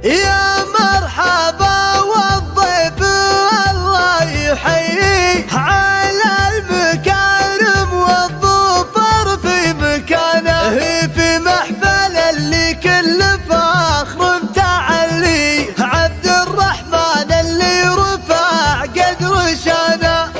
يا مرحبا والضيف الله يحييه على المكارم والظفر في مكانه، في محفل اللي كل فخر متعلي، عبد الرحمن اللي رفع قدر شانه،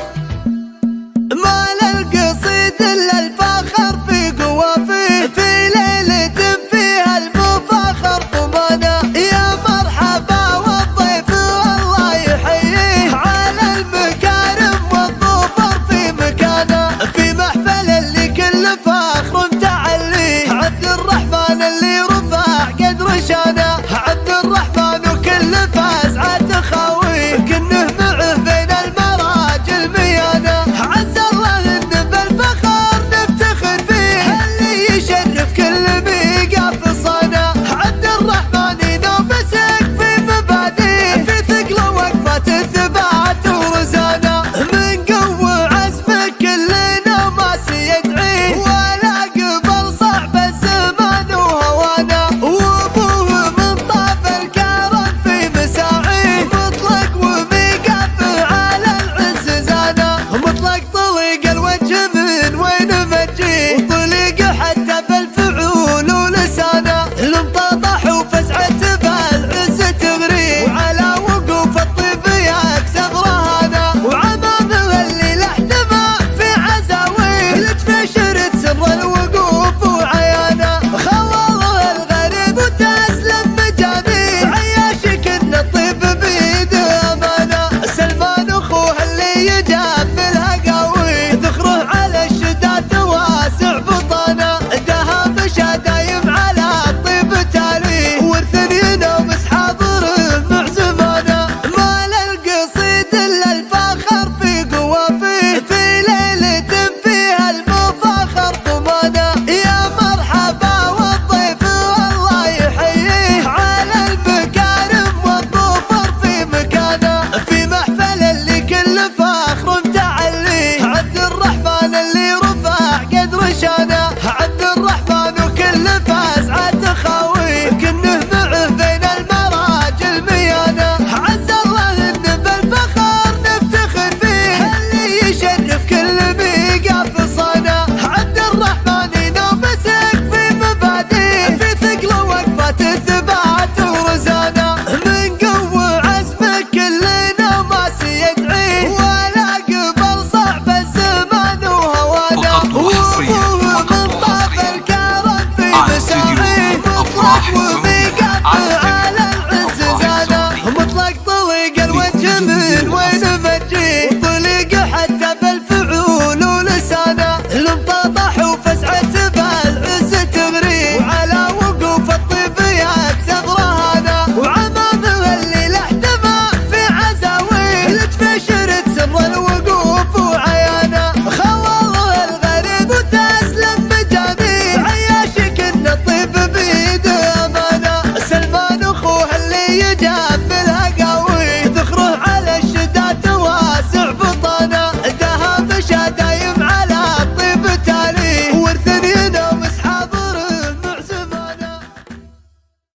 ما للقصيد الا الفخر في قوافيه، في ليلة فيها المفاخر طمانه. يا مرحبا والضيف الله يحييه على المكارم والظفر في مكانه، في محفل اللي كل فخر متعلي، عبد الرحمن اللي رفع قدر شانه، عبد الرحمن وكل فزعه تخاويه، كنه معه بين المراجل ميانه، عز الله ان بالفخر نفتخر فيه، اللي يشرف كل ميقا في صانه، عبد الرحمن ينافسك في مبادئه، في ثقله وقفات الثبات ورزانه، من قوه عزمك كلنا ما سيدعيه، ولا قبل صعب الزمان وهوانه، وابوه من طاب الكرم في مساعيه، مطلق وميقف على العز زانه، مطلق طلق الوجه من وين مجيه، وطلق حتى بالفعول ولسانه، المطاطح وفزعه بالعز تغريه، وعلى وقوف الطيب يكسب رهانه، وعمامه اللي لاحتمى في عزاويه، لجفه شرد سر الوقوف وعيانه، خوله الغريب وتسلم مجانيه، عياشك ان الطيب بيده امانه، سلمان اخوه اللي يجملها قوي، ذخره على الشدات واسع بطانه، دهب شدايم على الطيب تاليه، ورث ينومس حاضره مع زمانه، ما للقصيد الا الفخر في قوافيه، في ليلة فيها المفاخر طمانه. يا مرحبا والضيف الله يحييه على المكارم والظفر في مكانه، في محفل اللي كل فخر متعلي، عبد الرحمن اللي رفع قدر شانه، عبد الرحمن وكل فزعه تخاويه، كنه معه بين المراجل ميانه، عز الله ان بالفخر نفتخر فيه، اللي يشرف كل ميقا في صانه، عبد الرحمن ينافسك في مبادئه، في ثقله وقفات الثبات ورزانه، من قوه عزمك كلنا ما سيدعيه، ولا قبل صعب الزمان وهوانه، وابوه من طاب الكرم في مساعيه، مطلق وميقف